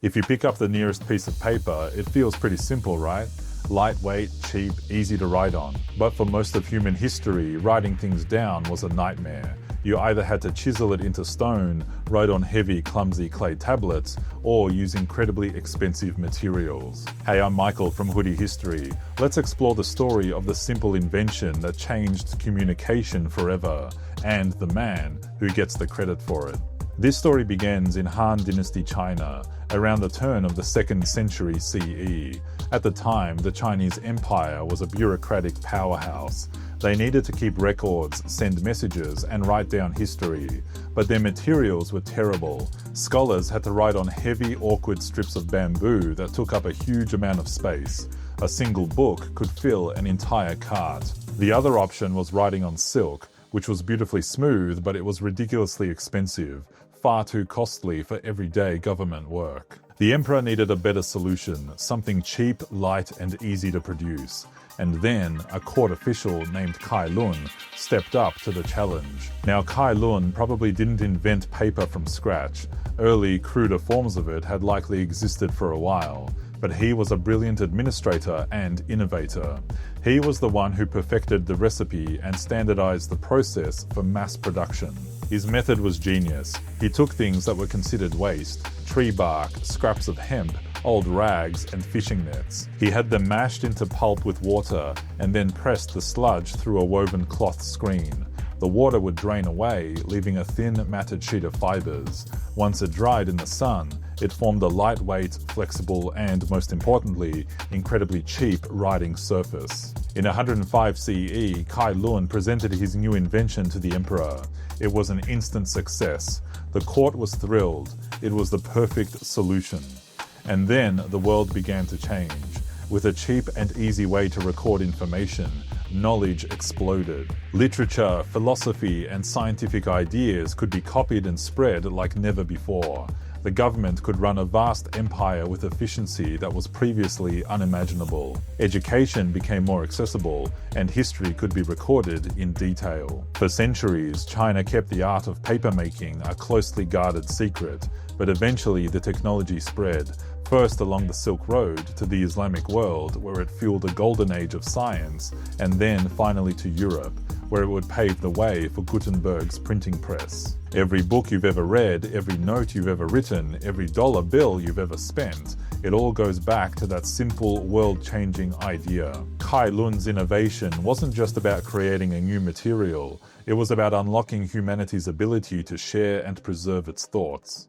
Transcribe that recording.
If you pick up the nearest piece of paper, it feels pretty simple, right? Lightweight, cheap, easy to write on. But for most of human history, writing things down was a nightmare. You either had to chisel it into stone, write on heavy, clumsy clay tablets, or use incredibly expensive materials. Hey, I'm Michael from Hoodie History. Let's explore the story of the simple invention that changed communication forever, and the man who gets the credit for it. This story begins in Han Dynasty China, around the turn of the 2nd century CE. At the time, the Chinese Empire was a bureaucratic powerhouse. They needed to keep records, send messages, and write down history. But their materials were terrible. Scholars had to write on heavy, awkward strips of bamboo that took up a huge amount of space. A single book could fill an entire cart. The other option was writing on silk, which was beautifully smooth, but it was ridiculously expensive, far too costly for everyday government work. The emperor needed a better solution, something cheap, light, and easy to produce. And then, a court official named Cai Lun stepped up to the challenge. Now, Cai Lun probably didn't invent paper from scratch. Early, cruder forms of it had likely existed for a while. But he was a brilliant administrator and innovator. He was the one who perfected the recipe and standardized the process for mass production. His method was genius. He took things that were considered waste, tree bark, scraps of hemp, old rags, and fishing nets. He had them mashed into pulp with water and then pressed the sludge through a woven cloth screen. The water would drain away, leaving a thin, matted sheet of fibers. Once it dried in the sun, it formed a lightweight, flexible, and, most importantly, incredibly cheap writing surface. In 105 CE, Cai Lun presented his new invention to the emperor. It was an instant success. The court was thrilled. It was the perfect solution. And then the world began to change. With a cheap and easy way to record information, knowledge exploded. Literature, philosophy, and scientific ideas could be copied and spread like never before. The government could run a vast empire with efficiency that was previously unimaginable. Education became more accessible, and history could be recorded in detail. For centuries, China kept the art of papermaking a closely guarded secret, but eventually the technology spread, first along the Silk Road to the Islamic world, where it fueled a golden age of science, and then finally to Europe, where it would pave the way for Gutenberg's printing press. Every book you've ever read, every note you've ever written, every dollar bill you've ever spent, it all goes back to that simple, world-changing idea. Cai Lun's innovation wasn't just about creating a new material, it was about unlocking humanity's ability to share and preserve its thoughts.